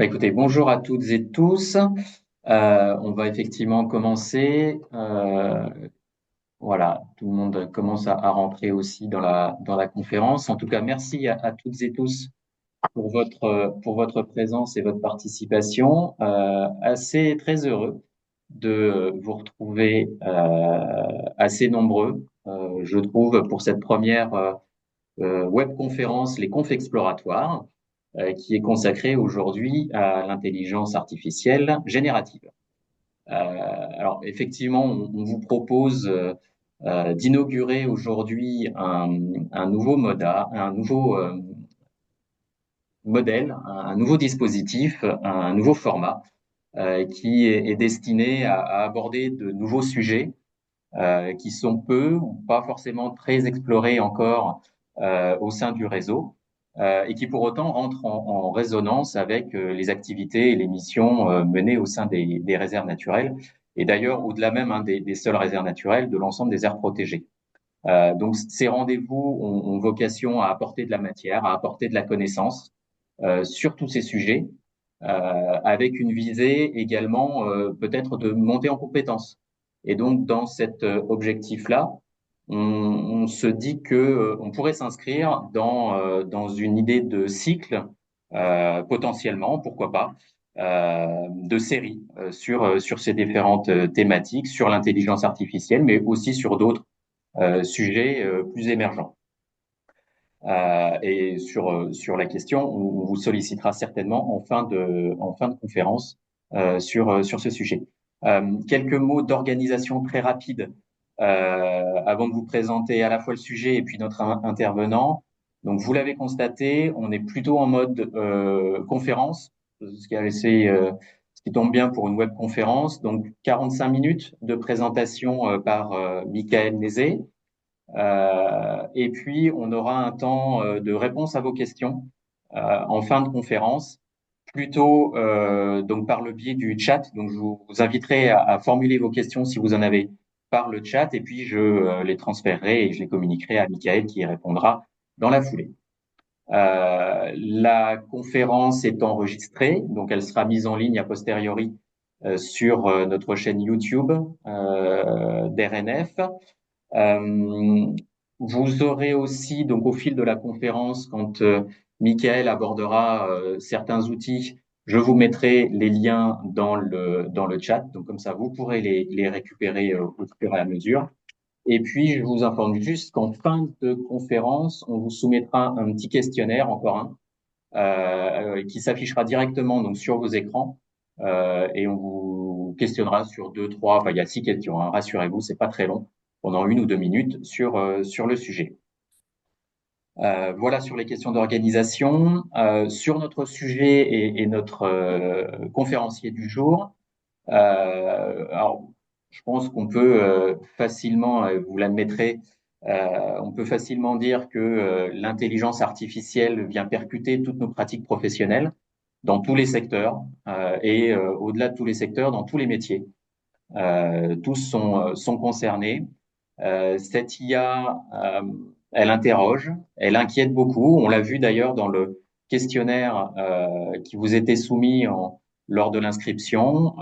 Écoutez, bonjour à toutes et tous. On va effectivement commencer. Voilà, tout le monde commence à rentrer aussi dans la conférence. En tout cas, merci à toutes et tous pour votre présence et votre participation. Assez très heureux de vous retrouver assez nombreux, je trouve, pour cette première webconférence, les confs exploratoires, qui est consacrée aujourd'hui à l'intelligence artificielle générative. Alors effectivement, on vous propose d'inaugurer aujourd'hui un nouveau un nouveau modèle, un nouveau dispositif, un nouveau format qui est destiné à aborder de nouveaux sujets qui sont peu ou pas forcément très explorés encore au sein du réseau et qui pour autant rentrent en résonance avec les activités et les missions menées au sein des réserves naturelles et d'ailleurs au-delà même des seules réserves naturelles de l'ensemble des aires protégées. Donc ces rendez-vous ont vocation à apporter de la matière, à apporter de la connaissance sur tous ces sujets, avec une visée également peut-être de monter en compétences. Et donc dans cet objectif-là, on se dit que on pourrait s'inscrire dans une idée de cycle, potentiellement, pourquoi pas, de série sur ces différentes thématiques, sur l'intelligence artificielle, mais aussi sur d'autres sujets plus émergents. Et sur la question, on vous sollicitera certainement en fin de conférence sur ce sujet. Quelques mots d'organisation très rapides avant de vous présenter à la fois le sujet et puis notre intervenant. Donc, vous l'avez constaté, on est plutôt en mode conférence, ce qui tombe bien pour une webconférence. Donc, 45 minutes de présentation par Michael Nézé. Et puis, on aura un temps de réponse à vos questions en fin de conférence, plutôt donc par le biais du chat. Donc, je vous inviterai à formuler vos questions si vous en avez par le chat, et puis je les transférerai et je les communiquerai à Michael qui y répondra dans la foulée. La conférence est enregistrée, donc elle sera mise en ligne a posteriori sur notre chaîne YouTube d'RNF. Euh, Vous aurez aussi, donc au fil de la conférence, quand Michael abordera certains outils, je vous mettrai les liens dans le chat. Donc comme ça, vous pourrez les récupérer au fur et à mesure. Et puis, je vous informe juste qu'en fin de conférence, on vous soumettra un petit questionnaire, encore un, qui s'affichera directement donc sur vos écrans. Et on vous questionnera sur deux, trois, enfin il y a 6 questions, hein, rassurez-vous, c'est pas très long, pendant 1 ou 2 minutes sur le sujet. Voilà sur les questions d'organisation. Sur notre sujet et notre conférencier du jour, alors, je pense qu'on peut facilement, vous l'admettrez, on peut facilement dire que l'intelligence artificielle vient percuter toutes nos pratiques professionnelles dans tous les secteurs et au-delà de tous les secteurs, dans tous les métiers. Tous sont concernés. Cette IA, elle interroge, elle inquiète beaucoup. On l'a vu d'ailleurs dans le questionnaire qui vous était soumis lors de l'inscription.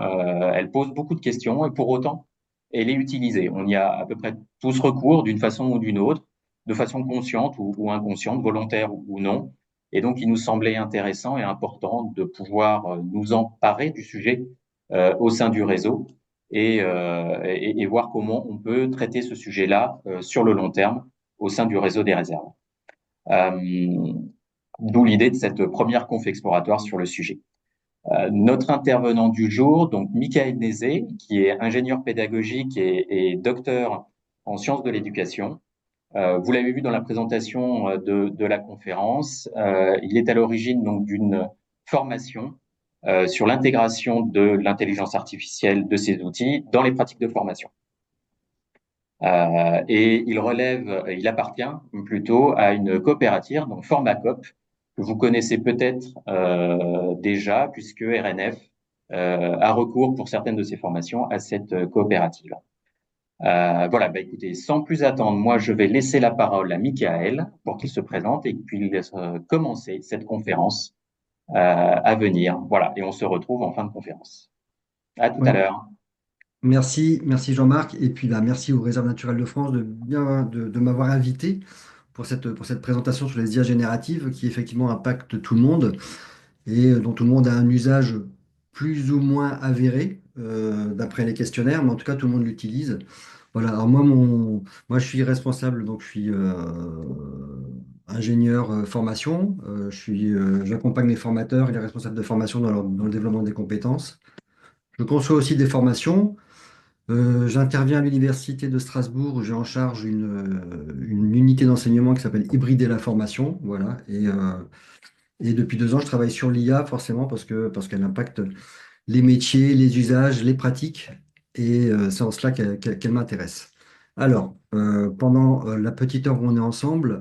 Elle pose beaucoup de questions et pour autant, elle est utilisée. On y a à peu près tous recours d'une façon ou d'une autre, de façon consciente ou inconsciente, volontaire ou non. Et donc, il nous semblait intéressant et important de pouvoir nous emparer du sujet au sein du réseau et voir comment on peut traiter ce sujet-là sur le long terme au sein du réseau des réserves. Euh, D'où l'idée de cette première conf exploratoire sur le sujet. Notre intervenant du jour, donc Michael Nézé, qui est ingénieur pédagogique et docteur en sciences de l'éducation. Vous l'avez vu dans la présentation de la conférence. Il est à l'origine donc d'une formation sur l'intégration de l'intelligence artificielle de ces outils dans les pratiques de formation. Et il appartient plutôt à une coopérative, donc Formacop, que vous connaissez peut-être déjà, puisque RNF a recours pour certaines de ses formations à cette coopérative. Voilà, écoutez, sans plus attendre, moi je vais laisser la parole à Michael pour qu'il se présente et qu'il laisse commencer cette conférence. à venir. Voilà, et on se retrouve en fin de conférence. À tout à Ouais. l'heure. Merci Jean-Marc. Et puis bah, merci aux Réserves naturelles de France de m'avoir invité pour cette présentation sur les IA génératives qui effectivement impactent tout le monde et dont tout le monde a un usage plus ou moins avéré d'après les questionnaires, mais en tout cas tout le monde l'utilise. Voilà, alors moi je suis responsable, donc je suis ingénieur formation. J'accompagne les formateurs et les responsables de formation dans le développement des compétences. Je conçois aussi des formations. J'interviens à l'Université de Strasbourg où j'ai en charge une unité d'enseignement qui s'appelle Hybrider la formation. Voilà. Et depuis 2 ans, je travaille sur l'IA forcément parce qu'elle impacte les métiers, les usages, les pratiques. Et c'est en cela qu'elle m'intéresse. Alors, pendant la petite heure où on est ensemble,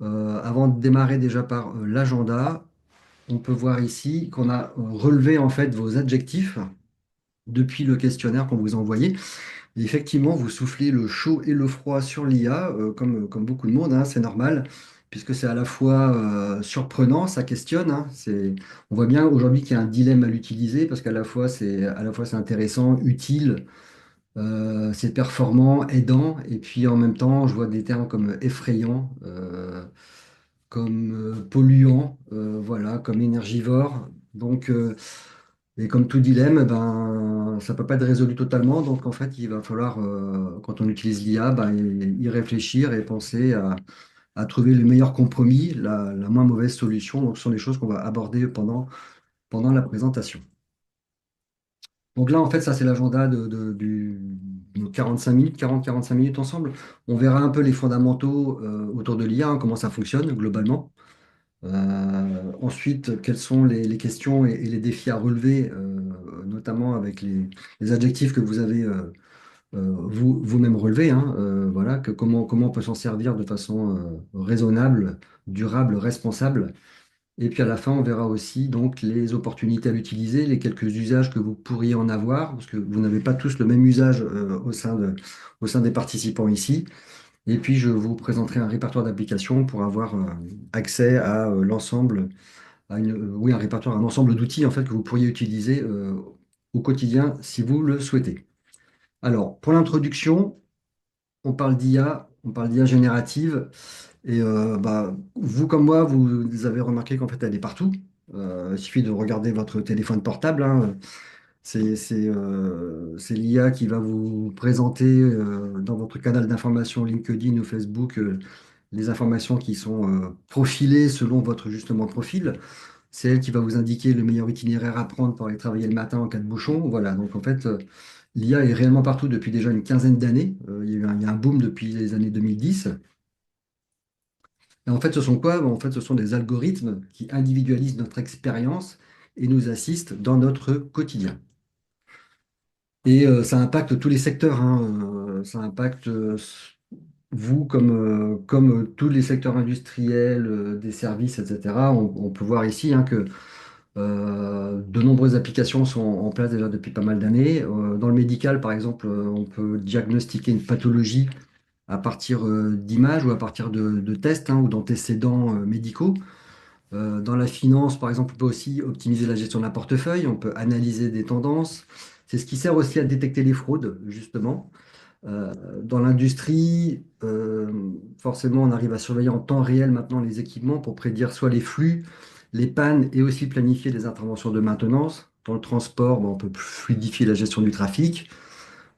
avant de démarrer déjà par l'agenda, on peut voir ici qu'on a relevé en fait vos adjectifs depuis le questionnaire qu'on vous a envoyé. Et effectivement, vous soufflez le chaud et le froid sur l'IA, comme beaucoup de monde, hein, c'est normal, puisque c'est à la fois surprenant, ça questionne. Hein, on voit bien aujourd'hui qu'il y a un dilemme à l'utiliser, parce à la fois c'est intéressant, utile, c'est performant, aidant, et puis en même temps, je vois des termes comme effrayant, comme polluant, voilà, comme énergivore. Donc, et comme tout dilemme, ben, ça peut pas être résolu totalement. Donc, en fait, il va falloir, quand on utilise l'IA, ben, y réfléchir et penser à trouver le meilleur compromis, la moins mauvaise solution. Donc, ce sont des choses qu'on va aborder pendant la présentation. Donc là, en fait, ça, c'est l'agenda de nos 45 minutes, 40-45 minutes ensemble. On verra un peu les fondamentaux autour de l'IA, hein, comment ça fonctionne globalement. Ensuite, quelles sont les questions et les défis à relever, notamment avec les adjectifs que vous avez vous-même relevés, hein, voilà, comment on peut s'en servir de façon raisonnable, durable, responsable. Et puis à la fin, on verra aussi donc les opportunités à l'utiliser, les quelques usages que vous pourriez en avoir, parce que vous n'avez pas tous le même usage au sein des participants ici. Et puis je vous présenterai un répertoire d'applications pour avoir accès à l'ensemble, oui, un répertoire, un ensemble d'outils en fait que vous pourriez utiliser au quotidien si vous le souhaitez. Alors, pour l'introduction, on parle d'IA générative. Et bah, vous comme moi, vous avez remarqué qu'en fait, elle est partout. Il suffit de regarder votre téléphone portable, hein. C'est l'IA qui va vous présenter dans votre canal d'information LinkedIn ou Facebook les informations qui sont profilées selon votre justement profil. C'est elle qui va vous indiquer le meilleur itinéraire à prendre pour aller travailler le matin en cas de bouchon. Voilà, donc en fait, l'IA est réellement partout depuis déjà une quinzaine d'années. Il y a un boom depuis les années 2010. Et en fait, ce sont quoi? Ben, en fait, ce sont des algorithmes qui individualisent notre expérience et nous assistent dans notre quotidien. Et ça impacte tous les secteurs, hein. Ça impacte vous comme tous les secteurs industriels, des services, etc. On peut voir ici hein, que de nombreuses applications sont en place déjà depuis pas mal d'années. Dans le médical, par exemple, on peut diagnostiquer une pathologie à partir d'images ou à partir de tests hein, ou d'antécédents médicaux. Dans la finance, par exemple, on peut aussi optimiser la gestion d'un portefeuille, on peut analyser des tendances. C'est ce qui sert aussi à détecter les fraudes, justement. Euh, Dans l'industrie, forcément, on arrive à surveiller en temps réel maintenant les équipements pour prédire soit les flux, les pannes et aussi planifier les interventions de maintenance. Dans le transport, bon, on peut fluidifier la gestion du trafic.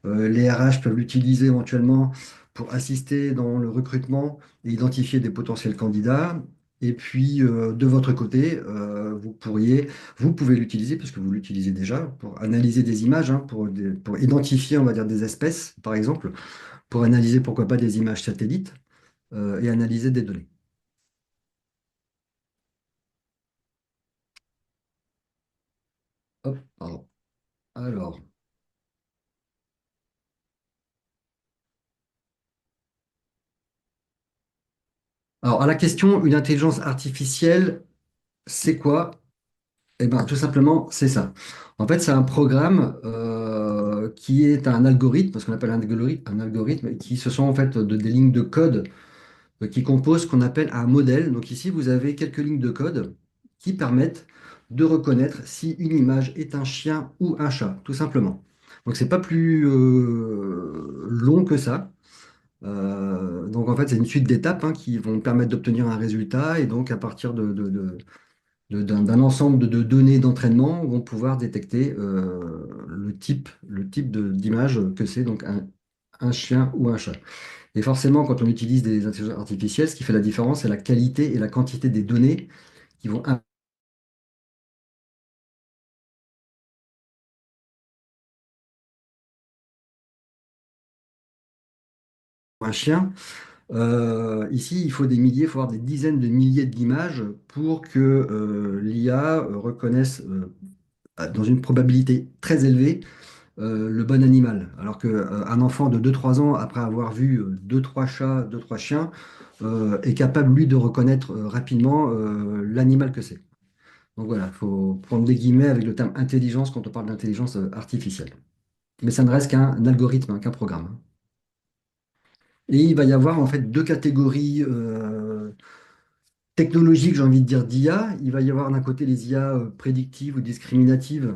Les RH peuvent l'utiliser éventuellement pour assister dans le recrutement et identifier des potentiels candidats. Et puis, de votre côté, vous pouvez l'utiliser, parce que vous l'utilisez déjà, pour analyser des images, hein, pour identifier, on va dire, des espèces, par exemple, pour analyser, pourquoi pas, des images satellites et analyser des données. Hop, pardon. Alors, alors, à la question, une intelligence artificielle, c'est quoi? Eh bien, tout simplement, c'est ça. En fait, c'est un programme qui est un algorithme, ce qu'on appelle un algorithme, qui ce sont en fait des lignes de code qui composent ce qu'on appelle un modèle. Donc ici, vous avez quelques lignes de code qui permettent de reconnaître si une image est un chien ou un chat, tout simplement. Donc c'est pas plus long que ça. Donc en fait, c'est une suite d'étapes hein, qui vont permettre d'obtenir un résultat et donc à partir d'un ensemble de données d'entraînement, on va pouvoir détecter le type d'image que c'est donc un chien ou un chat. Et forcément, quand on utilise des intelligences artificielles, ce qui fait la différence, c'est la qualité et la quantité des données qui vont un chien. Ici, il faut des milliers, il faut avoir des dizaines de milliers d'images pour que l'IA reconnaisse dans une probabilité très élevée le bon animal. Alors qu'un enfant de 2 3 ans, après avoir vu 2 3 chats, 2 3 chiens, est capable, lui, de reconnaître rapidement l'animal que c'est. Donc voilà, il faut prendre des guillemets avec le terme intelligence quand on parle d'intelligence artificielle. Mais ça ne reste qu'un algorithme, hein, qu'un programme, hein. Et il va y avoir en fait deux catégories technologiques, j'ai envie de dire, d'IA. Il va y avoir d'un côté les IA prédictives ou discriminatives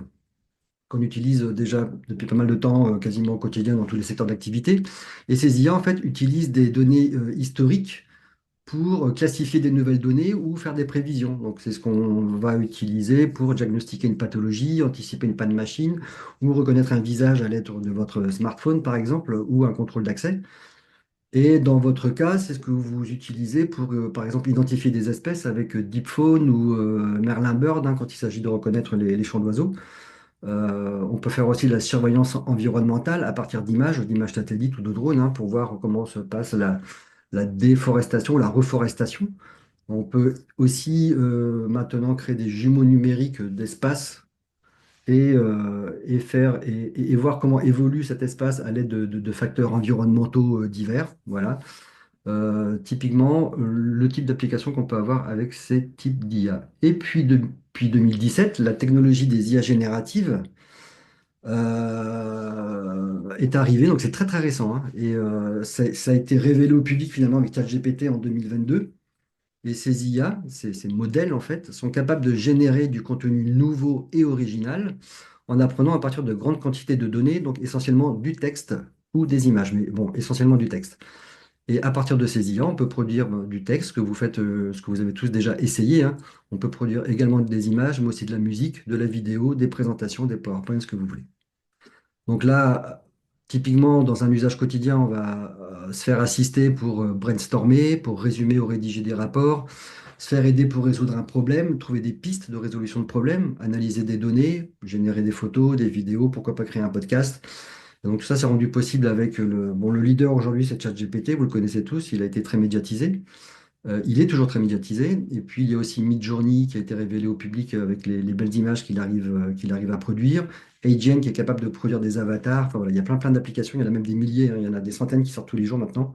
qu'on utilise déjà depuis pas mal de temps, quasiment au quotidien dans tous les secteurs d'activité. Et ces IA, en fait, utilisent des données historiques pour classifier des nouvelles données ou faire des prévisions. Donc, c'est ce qu'on va utiliser pour diagnostiquer une pathologie, anticiper une panne machine ou reconnaître un visage à l'aide de votre smartphone, par exemple, ou un contrôle d'accès. Et dans votre cas, c'est ce que vous utilisez pour, par exemple, identifier des espèces avec DeepPhone ou Merlin Bird, hein, quand il s'agit de reconnaître les chants d'oiseaux. On peut faire aussi de la surveillance environnementale à partir d'images satellites ou de drones, hein, pour voir comment se passe la déforestation, la reforestation. On peut aussi maintenant créer des jumeaux numériques d'espace et et voir comment évolue cet espace à l'aide de facteurs environnementaux divers. Voilà. Typiquement, le type d'application qu'on peut avoir avec ces types d'IA. Et puis, depuis 2017, la technologie des IA génératives est arrivé, donc c'est très très récent, hein. Et ça a été révélé au public finalement avec ChatGPT en 2022. Et ces IA, ces modèles en fait, sont capables de générer du contenu nouveau et original en apprenant à partir de grandes quantités de données, donc essentiellement du texte ou des images, mais bon, essentiellement du texte. Et à partir de ces IA, on peut produire du texte que vous faites, ce que vous avez tous déjà essayé, hein. On peut produire également des images, mais aussi de la musique, de la vidéo, des présentations, des PowerPoints, ce que vous voulez. Donc là, typiquement, dans un usage quotidien, on va se faire assister pour brainstormer, pour résumer ou rédiger des rapports, se faire aider pour résoudre un problème, trouver des pistes de résolution de problèmes, analyser des données, générer des photos, des vidéos, pourquoi pas créer un podcast. Et donc tout ça, c'est rendu possible avec le leader aujourd'hui, c'est ChatGPT, vous le connaissez tous, il a été très médiatisé. Il est toujours très médiatisé. Et puis, il y a aussi Midjourney qui a été révélé au public avec les belles images qu'il arrive à produire. AGN qui est capable de produire des avatars. Enfin, voilà, il y a plein d'applications. Il y en a même des milliers, hein. Il y en a des centaines qui sortent tous les jours maintenant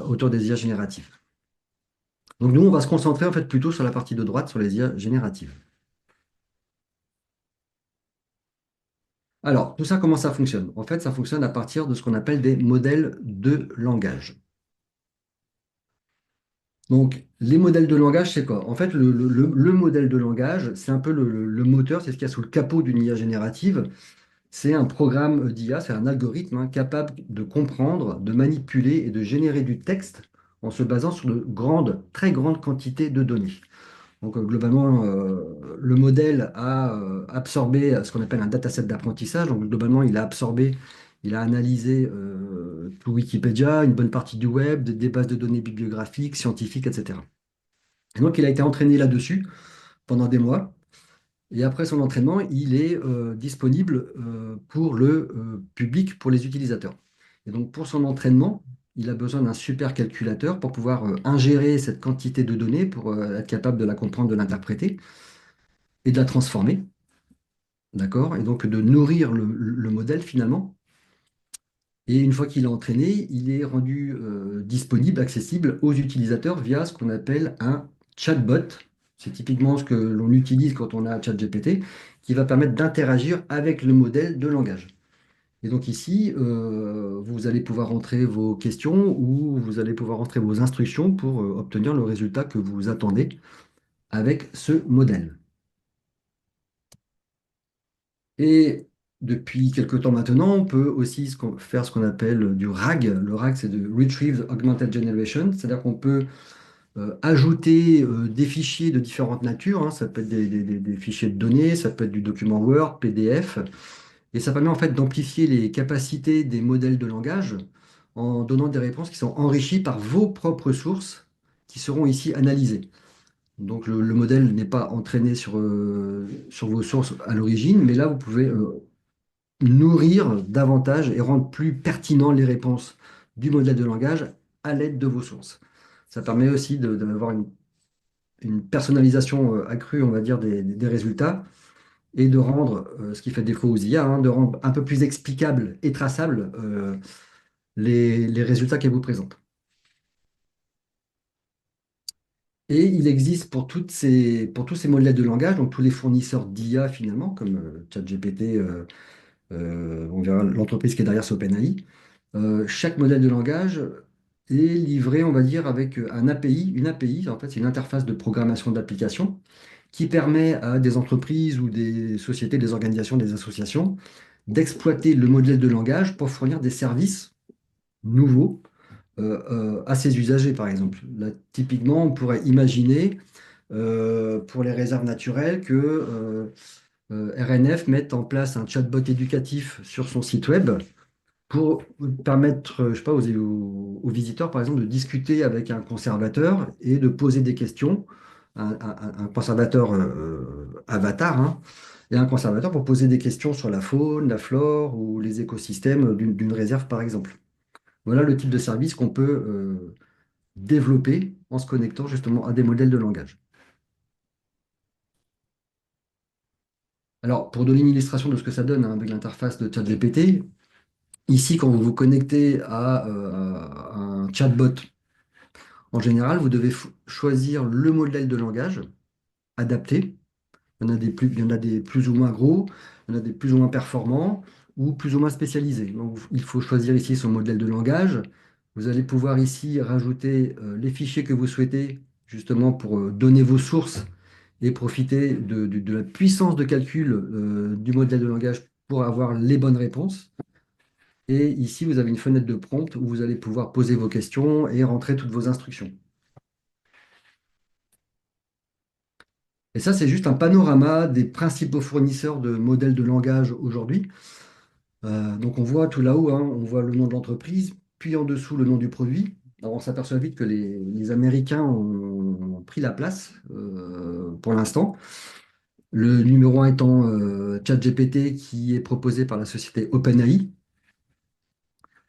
autour des IA génératives. Donc, nous, on va se concentrer en fait plutôt sur la partie de droite, sur les IA génératives. Alors, tout ça, comment ça fonctionne? En fait, ça fonctionne à partir de ce qu'on appelle des modèles de langage. Donc, les modèles de langage, c'est quoi? En fait, le modèle de langage, c'est un peu le moteur, c'est ce qu'il y a sous le capot d'une IA générative. C'est un programme d'IA, c'est un algorithme hein, capable de comprendre, de manipuler et de générer du texte en se basant sur de grandes, très grandes quantités de données. Donc, globalement, le modèle a absorbé ce qu'on appelle un dataset d'apprentissage. Donc, globalement, il a absorbé, il a analysé tout Wikipédia, une bonne partie du web, des bases de données bibliographiques, scientifiques, etc. Et donc, il a été entraîné là-dessus pendant des mois. Et après son entraînement, il est disponible pour le public, pour les utilisateurs. Et donc, pour son entraînement, il a besoin d'un super calculateur pour pouvoir ingérer cette quantité de données, pour être capable de la comprendre, de l'interpréter et de la transformer. D'accord? Et donc, de nourrir le modèle finalement. Et une fois qu'il est entraîné, il est rendu disponible, accessible aux utilisateurs via ce qu'on appelle un chatbot. C'est typiquement ce que l'on utilise quand on a ChatGPT, qui va permettre d'interagir avec le modèle de langage. Et donc ici, vous allez pouvoir entrer vos questions ou vous allez pouvoir entrer vos instructions pour obtenir le résultat que vous attendez avec ce modèle. Et depuis quelque temps maintenant, on peut aussi faire ce qu'on appelle du RAG. Le RAG, c'est de Retrieved Augmented Generation, c'est-à-dire qu'on peut ajouter des fichiers de différentes natures, hein. Ça peut être des fichiers de données, ça peut être du document Word, PDF, et ça permet en fait d'amplifier les capacités des modèles de langage en donnant des réponses qui sont enrichies par vos propres sources qui seront ici analysées. Donc le modèle n'est pas entraîné sur vos sources à l'origine, mais là vous pouvez nourrir davantage et rendre plus pertinent les réponses du modèle de langage à l'aide de vos sources. Ça permet aussi d'avoir une personnalisation accrue, on va dire, des résultats et de rendre, ce qui fait défaut aux IA, hein, de rendre un peu plus explicable et traçable les résultats qu'elle vous présente. Et il existe pour tous ces modèles de langage, donc tous les fournisseurs d'IA finalement, comme ChatGPT, on verra l'entreprise qui est derrière, c'est OpenAI. Chaque modèle de langage est livré, on va dire, avec un API. Une API, en fait, c'est une interface de programmation d'application qui permet à des entreprises ou des sociétés, des organisations, des associations d'exploiter le modèle de langage pour fournir des services nouveaux à ses usagers, par exemple. Là, typiquement, on pourrait imaginer pour les réserves naturelles que RNF mette en place un chatbot éducatif sur son site web pour permettre, je sais pas, aux visiteurs, par exemple, de discuter avec un conservateur et de poser des questions, un conservateur avatar, hein, et un conservateur pour poser des questions sur la faune, la flore ou les écosystèmes d'une réserve, par exemple. Voilà le type de service qu'on peut développer en se connectant justement à des modèles de langage. Alors, pour donner une illustration de ce que ça donne, hein, avec l'interface de ChatGPT, ici, quand vous vous connectez à un chatbot, en général, vous devez choisir le modèle de langage adapté. Il y en a des plus ou moins gros, il y en a des plus ou moins performants ou plus ou moins spécialisés. Donc, il faut choisir ici son modèle de langage. Vous allez pouvoir ici rajouter les fichiers que vous souhaitez, justement pour donner vos sources et profiter de la puissance de calcul du modèle de langage pour avoir les bonnes réponses. Et ici, vous avez une fenêtre de prompt où vous allez pouvoir poser vos questions et rentrer toutes vos instructions. Et ça, c'est juste un panorama des principaux fournisseurs de modèles de langage aujourd'hui. Donc on voit tout là-haut, hein, on voit le nom de l'entreprise, puis en dessous le nom du produit. Alors on s'aperçoit vite que les Américains ont pris la place pour l'instant. Le numéro un étant ChatGPT, qui est proposé par la société OpenAI,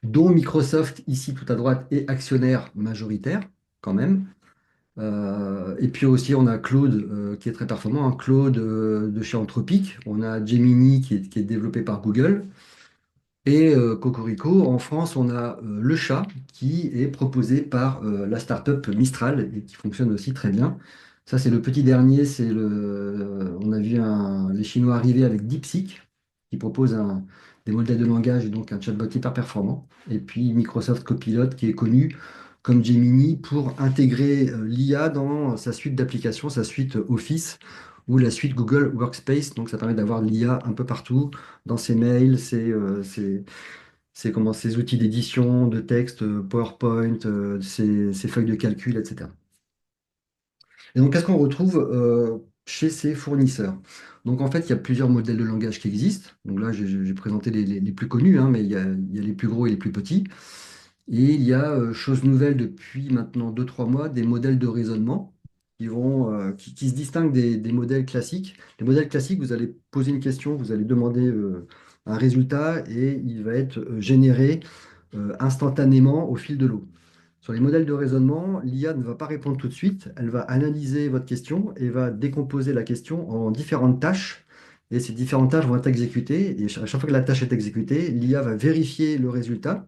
dont Microsoft, ici tout à droite, est actionnaire majoritaire quand même. Et puis aussi, on a Claude qui est très performant, hein, Claude de chez Anthropic. On a Gemini qui est développé par Google. Et Cocorico, en France, on a le chat qui est proposé par la startup Mistral et qui fonctionne aussi très bien. Ça, c'est le petit dernier. On a vu les Chinois arriver avec DeepSeek qui propose des modèles de langage et donc un chatbot hyper performant. Et puis Microsoft Copilot qui est connu comme Gemini pour intégrer l'IA dans sa suite d'applications, sa suite Office ou la suite Google Workspace. Donc ça permet d'avoir l'IA un peu partout dans ses mails, ses outils d'édition, de texte, PowerPoint, ses feuilles de calcul, etc. Et donc, qu'est-ce qu'on retrouve chez ces fournisseurs? Donc, en fait, il y a plusieurs modèles de langage qui existent. Donc là, j'ai présenté les plus connus, hein, mais il y a les plus gros et les plus petits. Et il y a, chose nouvelle depuis maintenant 2 3 mois, des modèles de raisonnement qui se distinguent des modèles classiques. Les modèles classiques, vous allez poser une question, vous allez demander un résultat et il va être généré instantanément au fil de l'eau. Sur les modèles de raisonnement, l'IA ne va pas répondre tout de suite, elle va analyser votre question et va décomposer la question en différentes tâches. Et ces différentes tâches vont être exécutées. Et à chaque fois que la tâche est exécutée, l'IA va vérifier le résultat,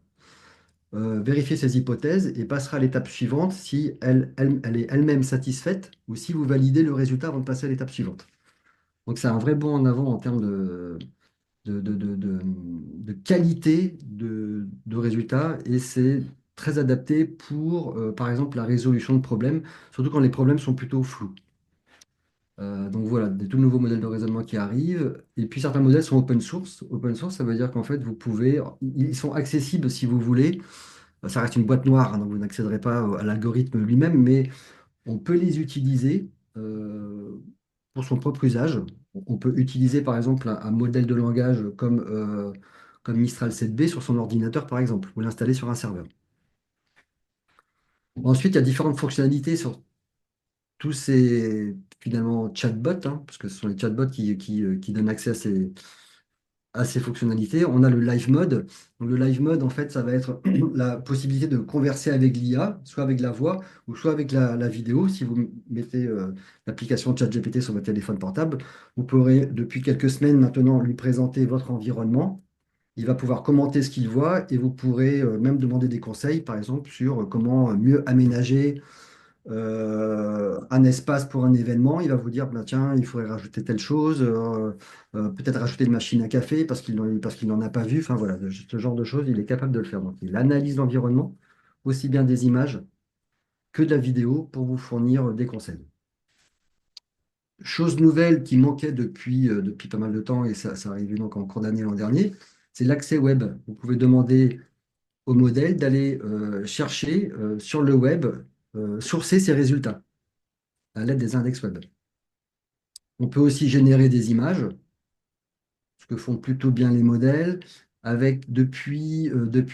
vérifier ses hypothèses et passera à l'étape suivante si elle est elle-même satisfaite ou si vous validez le résultat avant de passer à l'étape suivante. Donc c'est un vrai bond en avant en termes de qualité de résultats et c'est très adapté pour, par exemple, la résolution de problèmes, surtout quand les problèmes sont plutôt flous. Donc voilà, des tout nouveaux modèles de raisonnement qui arrivent. Et puis certains modèles sont open source. Open source, ça veut dire qu'en fait, vous pouvez, ils sont accessibles si vous voulez. Ça reste une boîte noire, hein, donc vous n'accéderez pas à l'algorithme lui-même, mais on peut les utiliser pour son propre usage. On peut utiliser par exemple un modèle de langage comme Mistral 7B sur son ordinateur, par exemple, ou l'installer sur un serveur. Ensuite, il y a différentes fonctionnalités sur tous ces finalement chatbots, hein, parce que ce sont les chatbots qui donnent accès à ces fonctionnalités. On a le live mode. Donc, le live mode, en fait, ça va être la possibilité de converser avec l'IA, soit avec la voix ou soit avec la vidéo. Si vous mettez l'application ChatGPT sur votre téléphone portable, vous pourrez, depuis quelques semaines maintenant, lui présenter votre environnement. Il va pouvoir commenter ce qu'il voit et vous pourrez même demander des conseils, par exemple, sur comment mieux aménager un espace pour un événement, il va vous dire, bah, tiens, il faudrait rajouter telle chose, peut-être rajouter une machine à café parce qu'il n'en a pas vu. Enfin voilà, ce genre de choses, il est capable de le faire. Donc il analyse l'environnement, aussi bien des images que de la vidéo pour vous fournir des conseils. Chose nouvelle qui manquait depuis pas mal de temps, et ça arrivait donc en cours d'année l'an dernier, c'est l'accès web. Vous pouvez demander au modèle d'aller chercher sur le web, sourcer ses résultats à l'aide des index web. On peut aussi générer des images, ce que font plutôt bien les modèles, avec depuis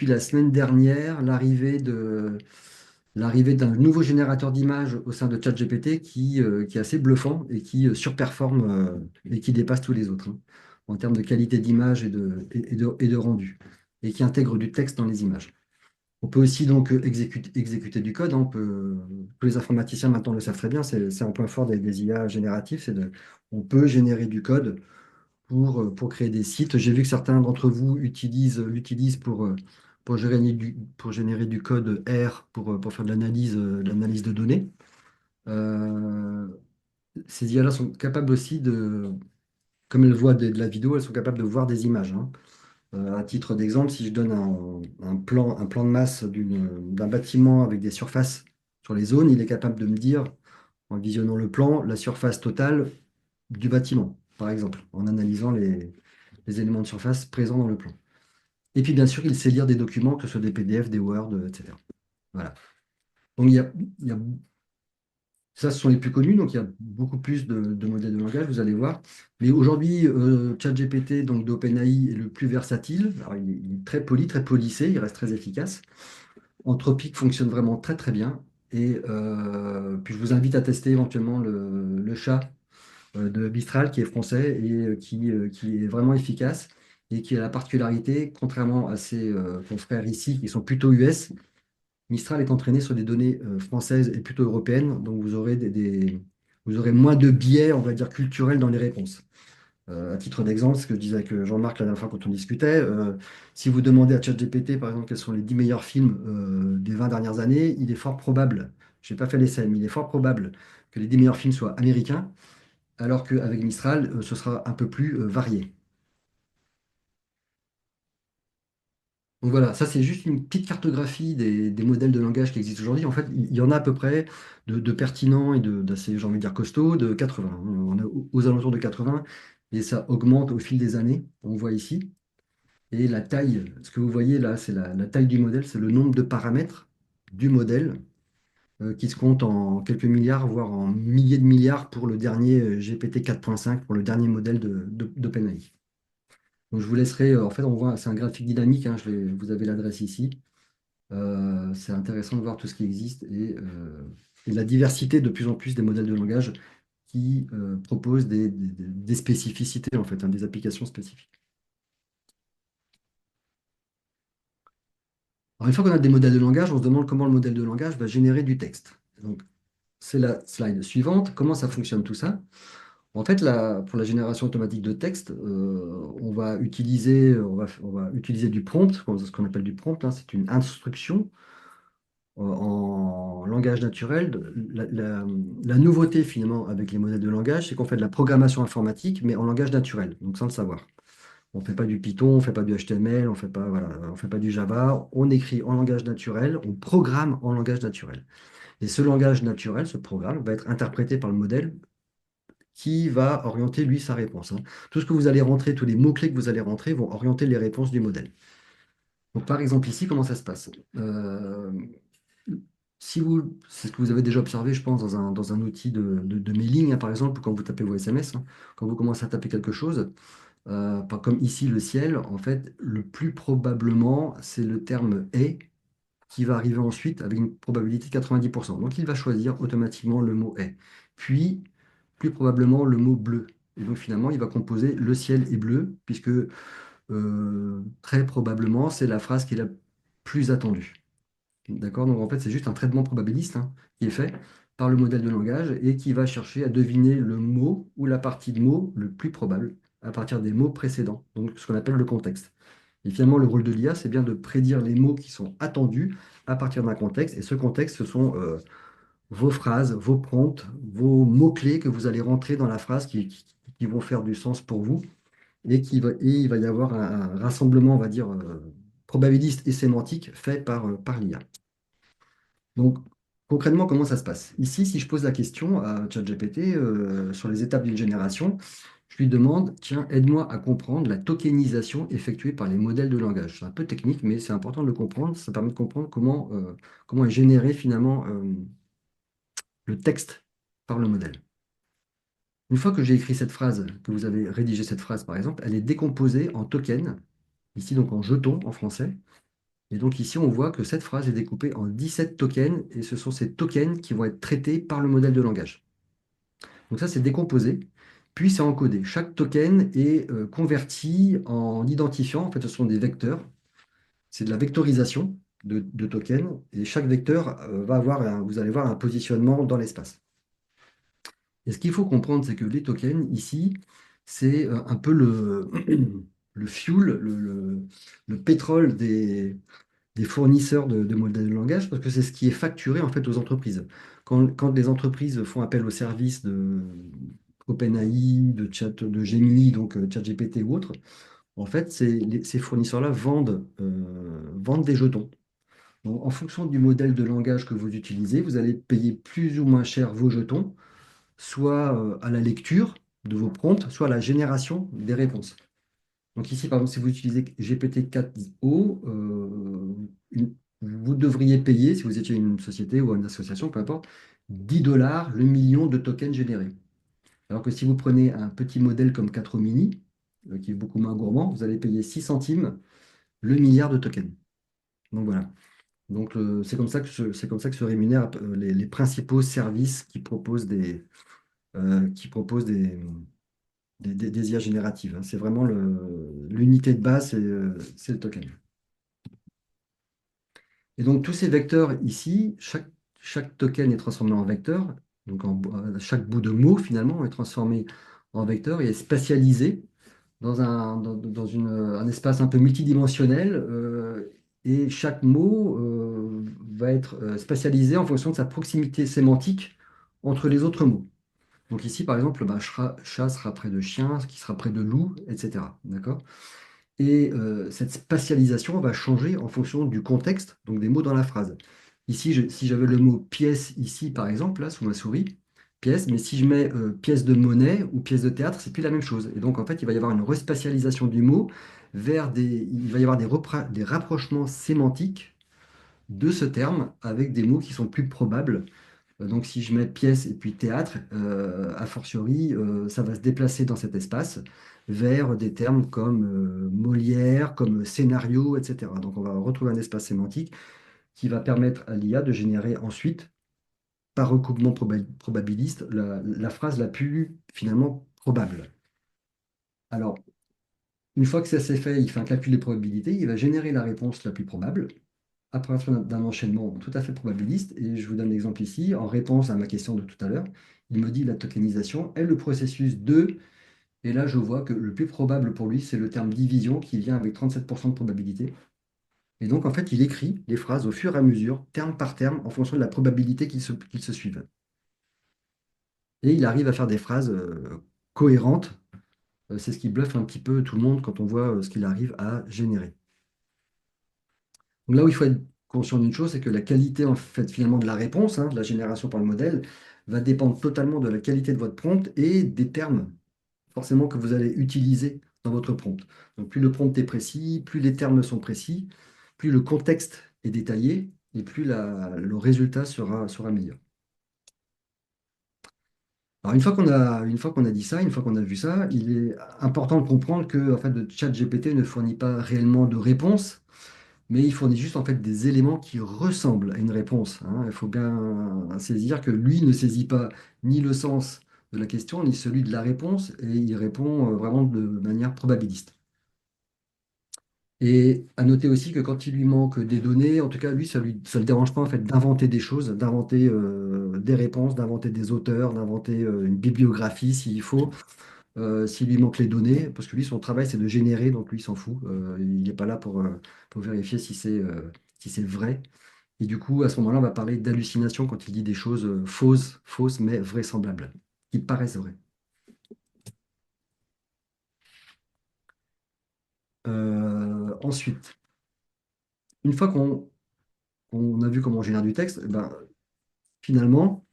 la semaine dernière l'arrivée d'un nouveau générateur d'images au sein de ChatGPT qui est assez bluffant et qui surperforme et qui dépasse tous les autres, hein, en termes de qualité d'image et de rendu, et qui intègre du texte dans les images. On peut aussi donc exécuter du code, hein. Tous les informaticiens maintenant le savent très bien, c'est un point fort des IA génératifs, on peut générer du code pour créer des sites. J'ai vu que certains d'entre vous l'utilisent pour générer du code R pour faire de l'analyse de données. Euh, Ces IA-là sont capables aussi comme elles voient de la vidéo, elles sont capables de voir des images, hein. À titre d'exemple, si je donne un plan de masse d'un bâtiment avec des surfaces sur les zones, il est capable de me dire, en visionnant le plan, la surface totale du bâtiment, par exemple, en analysant les éléments de surface présents dans le plan. Et puis, bien sûr, il sait lire des documents, que ce soit des PDF, des Word, etc. Voilà. Donc, ça, ce sont les plus connus, donc il y a beaucoup plus de modèles de langage, vous allez voir. Mais aujourd'hui, ChatGPT, donc d'OpenAI, est le plus versatile. Alors, il est très poli, très policé, il reste très efficace. Anthropic fonctionne vraiment très très bien. Et puis je vous invite à tester éventuellement le chat de Mistral qui est français et qui est vraiment efficace et qui a la particularité, contrairement à ses confrères ici qui sont plutôt US, Mistral est entraîné sur des données françaises et plutôt européennes, donc vous aurez moins de biais, on va dire, culturels dans les réponses. À titre d'exemple, ce que je disais avec Jean-Marc la dernière fois quand on discutait, si vous demandez à ChatGPT, par exemple, quels sont les 10 meilleurs films des 20 dernières années, il est fort probable, je n'ai pas fait l'essai, mais il est fort probable que les 10 meilleurs films soient américains, alors qu'avec Mistral, ce sera un peu plus varié. Donc voilà, ça c'est juste une petite cartographie des modèles de langage qui existent aujourd'hui. En fait, il y en a à peu près de pertinents et d'assez, j'ai envie de dire, costauds, de 80. On est aux alentours de 80 et ça augmente au fil des années, on voit ici. Et la taille, ce que vous voyez là, c'est la taille du modèle, c'est le nombre de paramètres du modèle qui se compte en quelques milliards, voire en milliers de milliards pour le dernier GPT 4.5, pour le dernier modèle d'OpenAI. Donc je vous laisserai, en fait, on voit, c'est un graphique dynamique, hein, vous avez l'adresse ici. C'est intéressant de voir tout ce qui existe et la diversité de plus en plus des modèles de langage qui proposent des spécificités, en fait, hein, des applications spécifiques. Alors, une fois qu'on a des modèles de langage, on se demande comment le modèle de langage va générer du texte. Donc, c'est la slide suivante. Comment ça fonctionne tout ça? En fait, pour la génération automatique de texte, on va utiliser du prompt, ce qu'on appelle du prompt, hein. C'est une instruction en langage naturel. La nouveauté finalement avec les modèles de langage, c'est qu'on fait de la programmation informatique, mais en langage naturel, donc sans le savoir. On ne fait pas du Python, on ne fait pas du HTML, on fait pas, voilà, on fait pas du Java. On écrit en langage naturel, on programme en langage naturel. Et ce langage naturel, ce programme, va être interprété par le modèle qui va orienter, lui, sa réponse, hein. Tout ce que vous allez rentrer, tous les mots-clés que vous allez rentrer vont orienter les réponses du modèle. Donc, par exemple, ici, comment ça se passe? Si vous, c'est ce que vous avez déjà observé, je pense, dans un outil de mailing, hein, par exemple, quand vous tapez vos SMS, hein. Quand vous commencez à taper quelque chose, pas comme ici le ciel, en fait, le plus probablement, c'est le terme est qui va arriver ensuite avec une probabilité de 90%. Donc, il va choisir automatiquement le mot est. Puis, plus probablement, le mot bleu. Et donc, finalement, il va composer le ciel est bleu, puisque très probablement, c'est la phrase qui est la plus attendue. D'accord? Donc en fait, c'est juste un traitement probabiliste, hein, qui est fait par le modèle de langage et qui va chercher à deviner le mot ou la partie de mot le plus probable à partir des mots précédents, donc ce qu'on appelle le contexte. Et finalement, le rôle de l'IA, c'est bien de prédire les mots qui sont attendus à partir d'un contexte. Et ce contexte, ce sont vos phrases, vos prompts, vos mots-clés que vous allez rentrer dans la phrase qui vont faire du sens pour vous et il va y avoir un rassemblement, on va dire, probabiliste et sémantique fait par l'IA. Donc, concrètement, comment ça se passe? Ici, si je pose la question à ChatGPT sur les étapes d'une génération, je lui demande, tiens, aide-moi à comprendre la tokenisation effectuée par les modèles de langage. C'est un peu technique, mais c'est important de le comprendre. Ça permet de comprendre comment est généré finalement le texte par le modèle. Une fois que j'ai écrit cette phrase, que vous avez rédigé cette phrase par exemple, elle est décomposée en tokens, ici donc en jetons en français. Et donc ici, on voit que cette phrase est découpée en 17 tokens et ce sont ces tokens qui vont être traités par le modèle de langage. Donc ça, c'est décomposé, puis c'est encodé. Chaque token est converti en identifiant. En fait, ce sont des vecteurs. C'est de la vectorisation de tokens et chaque vecteur va avoir, vous allez voir, un positionnement dans l'espace. Et ce qu'il faut comprendre, c'est que les tokens, ici, c'est un peu le fuel, le pétrole des fournisseurs de modèles de langage parce que c'est ce qui est facturé en fait aux entreprises. Quand les entreprises font appel aux services de OpenAI, de Gemini, donc ChatGPT ou autres, en fait, ces fournisseurs-là vendent des jetons. Donc, en fonction du modèle de langage que vous utilisez, vous allez payer plus ou moins cher vos jetons, soit à la lecture de vos prompts, soit à la génération des réponses. Donc ici, par exemple, si vous utilisez GPT-4o, vous devriez payer, si vous étiez une société ou une association, peu importe, 10 dollars le million de tokens générés. Alors que si vous prenez un petit modèle comme 4 mini, qui est beaucoup moins gourmand, vous allez payer 6 centimes le milliard de tokens. Donc voilà. Donc c'est comme ça que se rémunèrent les principaux services qui proposent des IA génératives, hein. C'est vraiment l'unité de base, c'est le token. Et donc, tous ces vecteurs ici, chaque token est transformé en vecteur. Donc, chaque bout de mot, finalement, est transformé en vecteur et est spatialisé dans un espace un peu multidimensionnel. Et chaque mot va être spatialisé en fonction de sa proximité sémantique entre les autres mots. Donc ici, par exemple, bah, chat sera près de chien, qui sera près de loup, etc. D'accord? Et cette spatialisation va changer en fonction du contexte, donc des mots dans la phrase. Ici, si j'avais le mot pièce ici, par exemple, là, sous ma souris, pièce, mais si je mets pièce de monnaie ou pièce de théâtre, c'est plus la même chose. Et donc, en fait, il va y avoir une respatialisation du mot il va y avoir des rapprochements sémantiques de ce terme avec des mots qui sont plus probables. Donc, si je mets pièce et puis théâtre, a fortiori, ça va se déplacer dans cet espace vers des termes comme Molière, comme scénario, etc. Donc, on va retrouver un espace sémantique qui va permettre à l'IA de générer ensuite, par recoupement probabiliste, la phrase la plus finalement probable. Alors, une fois que ça s'est fait, il fait un calcul des probabilités, il va générer la réponse la plus probable à partir d'un enchaînement tout à fait probabiliste. Et je vous donne l'exemple ici, en réponse à ma question de tout à l'heure, il me dit la tokenisation est le processus de, et là je vois que le plus probable pour lui, c'est le terme division qui vient avec 37% de probabilité. Et donc en fait, il écrit les phrases au fur et à mesure, terme par terme, en fonction de la probabilité qu'ils se suivent. Et il arrive à faire des phrases cohérentes. C'est ce qui bluffe un petit peu tout le monde quand on voit ce qu'il arrive à générer. Donc là où il faut être conscient d'une chose, c'est que la qualité en fait finalement de la réponse, hein, de la génération par le modèle, va dépendre totalement de la qualité de votre prompt et des termes forcément que vous allez utiliser dans votre prompt. Donc plus le prompt est précis, plus les termes sont précis, plus le contexte est détaillé et plus le résultat sera meilleur. Alors une fois qu'on a dit ça, une fois qu'on a vu ça, il est important de comprendre que en fait, le ChatGPT ne fournit pas réellement de réponse, mais il fournit juste en fait des éléments qui ressemblent à une réponse, hein. Il faut bien saisir que lui ne saisit pas ni le sens de la question, ni celui de la réponse, et il répond vraiment de manière probabiliste. Et à noter aussi que quand il lui manque des données, en tout cas, lui, ça le dérange pas en fait d'inventer des choses, d'inventer des réponses, d'inventer des auteurs, d'inventer une bibliographie s'il faut, s'il lui manque les données, parce que lui, son travail, c'est de générer, donc lui, il s'en fout. Il n'est pas là pour vérifier si c'est vrai. Et du coup, à ce moment-là, on va parler d'hallucination quand il dit des choses fausses, mais vraisemblables, qui paraissent vraies. Ensuite, une fois qu'on a vu comment on génère du texte, eh ben, finalement,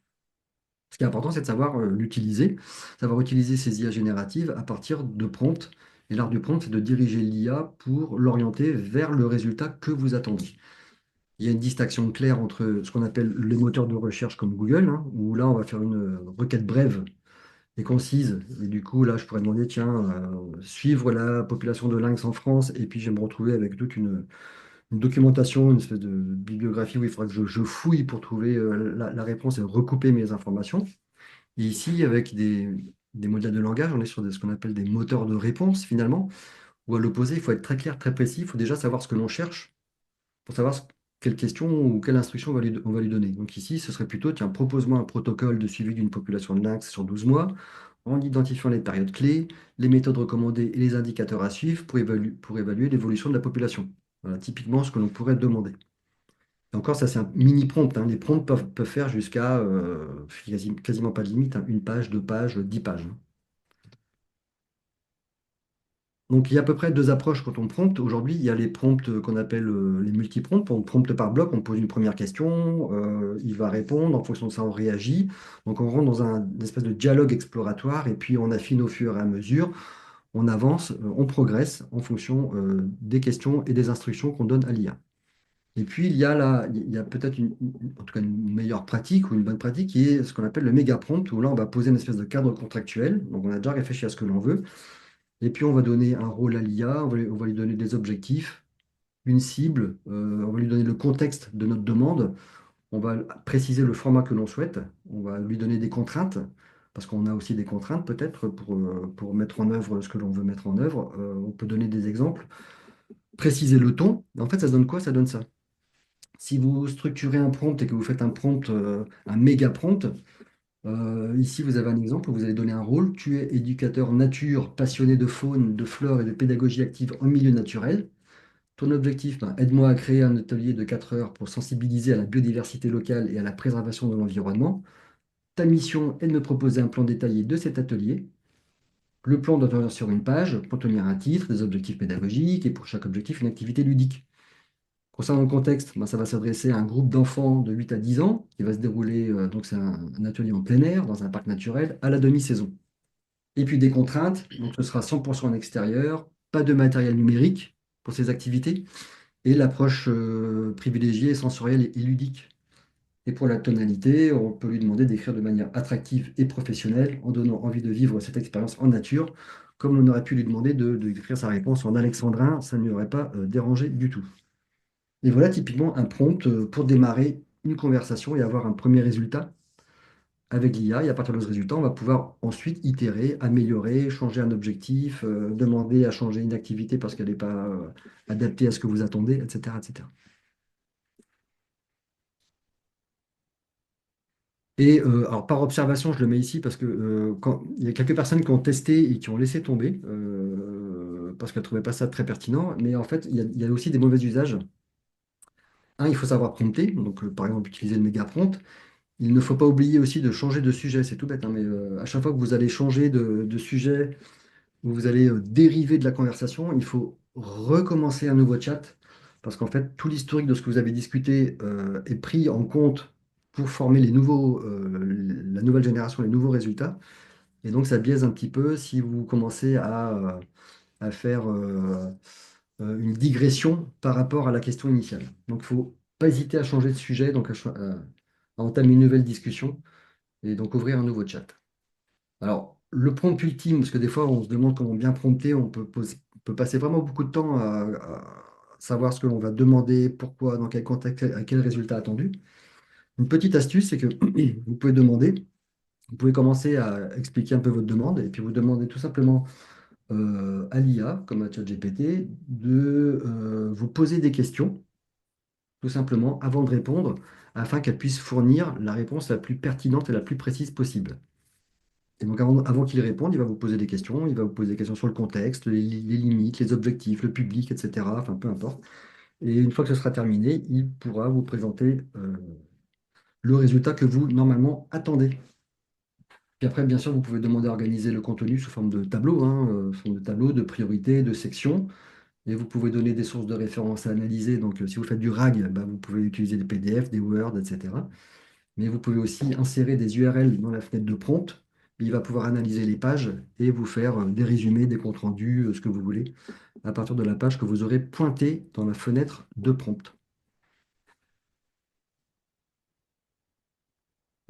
ce qui est important, c'est de savoir l'utiliser, savoir utiliser ces IA génératives à partir de prompts. Et l'art du prompt, c'est de diriger l'IA pour l'orienter vers le résultat que vous attendez. Il y a une distinction claire entre ce qu'on appelle les moteurs de recherche comme Google, hein, où là, on va faire une requête brève et concise. Et du coup, là, je pourrais demander, tiens, suivre la population de lynx en France, et puis je vais me retrouver avec toute une documentation, une espèce de bibliographie où il faudra que je fouille pour trouver la réponse et recouper mes informations. Et ici, avec des modèles de langage, on est sur ce qu'on appelle des moteurs de réponse, finalement, où à l'opposé, il faut être très clair, très précis, il faut déjà savoir ce que l'on cherche pour savoir quelle question ou quelle instruction on va lui donner. Donc ici, ce serait plutôt, tiens, propose-moi un protocole de suivi d'une population de lynx sur 12 mois, en identifiant les périodes clés, les méthodes recommandées et les indicateurs à suivre pour évaluer l'évolution de la population. Voilà, typiquement ce que l'on pourrait demander. Et encore, ça, c'est un mini prompt, hein. Les prompts peuvent faire jusqu'à quasiment pas de limite, hein, une page, deux pages, 10 pages, hein. Donc, il y a à peu près deux approches quand on prompt. Aujourd'hui, il y a les prompts qu'on appelle les multi-prompts. On prompte par bloc, on pose une première question, il va répondre, en fonction de ça, on réagit. Donc, on rentre dans une espèce de dialogue exploratoire et puis on affine au fur et à mesure. On avance, on progresse en fonction des questions et des instructions qu'on donne à l'IA. Et puis, il y a peut-être en tout cas une meilleure pratique ou une bonne pratique qui est ce qu'on appelle le méga prompt, où là, on va poser une espèce de cadre contractuel. Donc, on a déjà réfléchi à ce que l'on veut. Et puis, on va donner un rôle à l'IA, on va lui donner des objectifs, une cible, on va lui donner le contexte de notre demande, on va préciser le format que l'on souhaite, on va lui donner des contraintes, parce qu'on a aussi des contraintes peut-être pour mettre en œuvre ce que l'on veut mettre en œuvre. On peut donner des exemples, préciser le ton. En fait, ça donne quoi? Ça donne ça. Si vous structurez un prompt et que vous faites un prompt, un méga prompt, ici vous avez un exemple où vous allez donner un rôle. Tu es éducateur nature, passionné de faune, de flore et de pédagogie active en milieu naturel. Ton objectif, ben, aide-moi à créer un atelier de 4 heures pour sensibiliser à la biodiversité locale et à la préservation de l'environnement. Ta mission est de me proposer un plan détaillé de cet atelier. Le plan doit venir sur une page, contenir un titre, des objectifs pédagogiques et pour chaque objectif, une activité ludique. Concernant le contexte, ben, ça va s'adresser à un groupe d'enfants de 8 à 10 ans qui va se dérouler, donc c'est un atelier en plein air dans un parc naturel à la demi-saison. Et puis des contraintes, donc ce sera 100% en extérieur, pas de matériel numérique pour ces activités, et l'approche privilégiée, sensorielle et ludique. Et pour la tonalité, on peut lui demander d'écrire de manière attractive et professionnelle en donnant envie de vivre cette expérience en nature, comme on aurait pu lui demander d'écrire sa réponse en alexandrin, ça ne lui aurait pas dérangé du tout. Et voilà typiquement un prompt pour démarrer une conversation et avoir un premier résultat avec l'IA. Et à partir de ce résultat, on va pouvoir ensuite itérer, améliorer, changer un objectif, demander à changer une activité parce qu'elle n'est pas adaptée à ce que vous attendez, etc., etc. Et alors par observation, je le mets ici parce que il y a quelques personnes qui ont testé et qui ont laissé tomber parce qu'elles ne trouvaient pas ça très pertinent. Mais en fait, il y a aussi des mauvais usages. Un, il faut savoir prompter, donc par exemple utiliser le méga prompt. Il ne faut pas oublier aussi de changer de sujet, c'est tout bête, hein, mais à chaque fois que vous allez changer de sujet ou vous allez dériver de la conversation, il faut recommencer un nouveau chat parce qu'en fait, tout l'historique de ce que vous avez discuté est pris en compte pour former la nouvelle génération, les nouveaux résultats. Et donc, ça biaise un petit peu si vous commencez à faire une digression par rapport à la question initiale. Donc, il ne faut pas hésiter à changer de sujet, donc à entamer une nouvelle discussion et donc ouvrir un nouveau chat. Alors, le prompt ultime, parce que des fois, on se demande comment bien prompter, on peut passer vraiment beaucoup de temps à savoir ce que l'on va demander, pourquoi, dans quel contexte, à quel résultat attendu. Une petite astuce, c'est que vous pouvez demander, vous pouvez commencer à expliquer un peu votre demande, et puis vous demandez tout simplement à l'IA, comme à ChatGPT, de vous poser des questions, tout simplement, avant de répondre, afin qu'elle puisse fournir la réponse la plus pertinente et la plus précise possible. Et donc, avant qu'il réponde, il va vous poser des questions. Il va vous poser des questions sur le contexte, les limites, les objectifs, le public, etc. Enfin, peu importe. Et une fois que ce sera terminé, il pourra vous présenter le résultat que vous, normalement, attendez. Puis après, bien sûr, vous pouvez demander à organiser le contenu sous forme de tableau, hein, sous forme de tableau, de priorités, de sections. Et vous pouvez donner des sources de référence à analyser. Donc, si vous faites du RAG, bah, vous pouvez utiliser des PDF, des Word, etc. Mais vous pouvez aussi insérer des URL dans la fenêtre de prompt. Il va pouvoir analyser les pages et vous faire des résumés, des comptes rendus, ce que vous voulez, à partir de la page que vous aurez pointée dans la fenêtre de prompt.